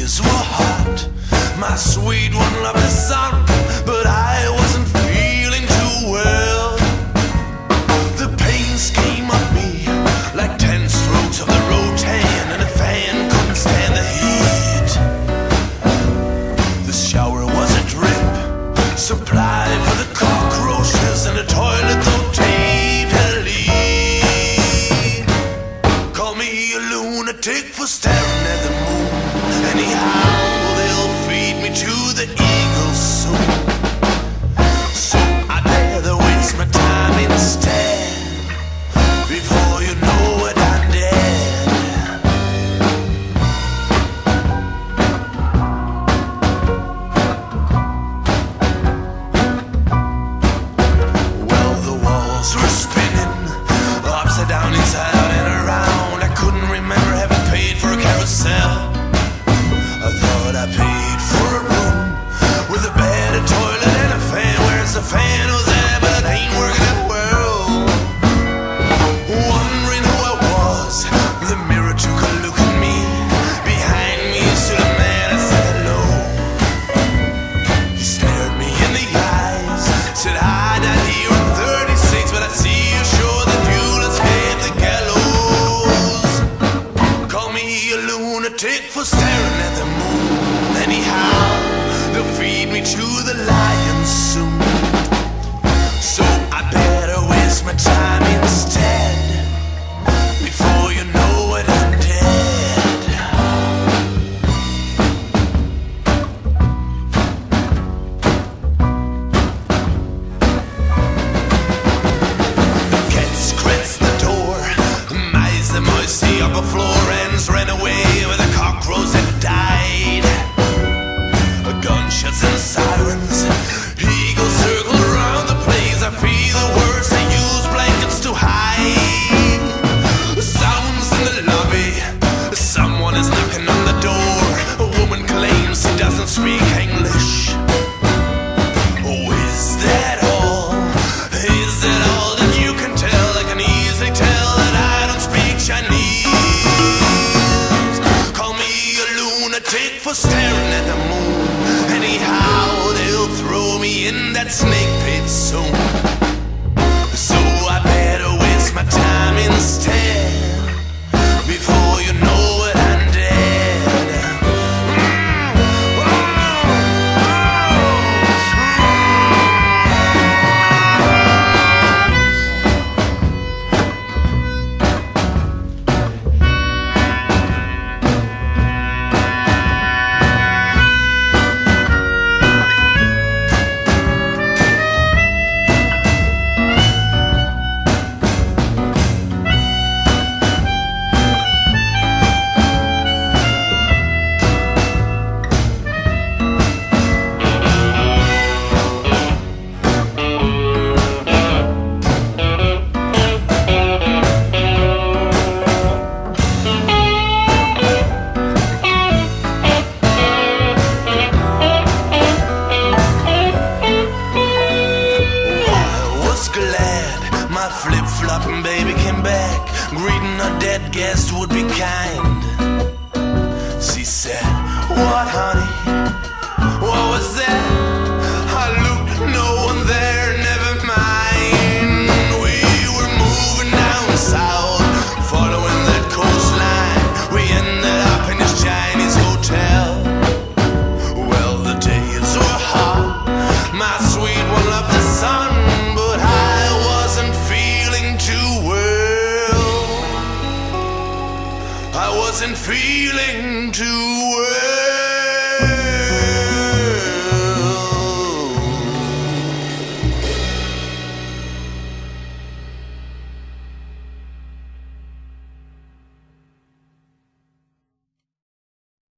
days were hot. My sweet one loved the sun, but I wasn't feeling too well. The pains came on me like 10 strokes of the Rotan, and a fan couldn't stand the heat. The shower was a drip, supply for the cockroaches, and the toilet though taped had a leak. Call me a lunatic for staring at the moon. Anyhow, they'll feed me to the eagles soon. So I'd rather waste my time instead. Before you know it, I'm dead. Well, the walls were spinning, upside down, inside out and around. I couldn't remember having paid for a carousel. I thought I paid for a room with a bed, a toilet, and a fan. Where's the fan? Oh, there, but it ain't working out well. Wondering who I was, the mirror took a look at me. Behind me stood a man, I said hello. He stared me in the eyes, said I died here at 36, but I see you sure that you'll escape the gallows. Call me a lunatic for staring at the moon. Anyhow, they'll feed me to the lions soon. So I better waste my time instead. Before you know it, I'm dead. The cat scratched the door, mice the moisty upper floor, ants ran away with a cockroach that died. Gunshots and sirens, eagles circle around the place. I feel the worst, I use blankets to hide. Sounds in the lobby, someone is knocking on the door. A woman claims she doesn't speak English. Oh, is that all? Is that all that you can tell? I can easily tell that I don't speak Chinese. Call me a lunatic for staring at the moon. Anyhow, they'll throw me in that snake pit soon. So I better waste my time instead. Before you know it, I'm dead. My flip-flopping baby came back, greeting her dead guest would be kind. She said, what, honey? What was that? I looked, no one there, never mind. We were moving down south, following that coastline. We ended up in this Chinese hotel. Well, the days were hot, my sweet one loved the sun, but I wasn't feeling too well. I wasn't feeling too well.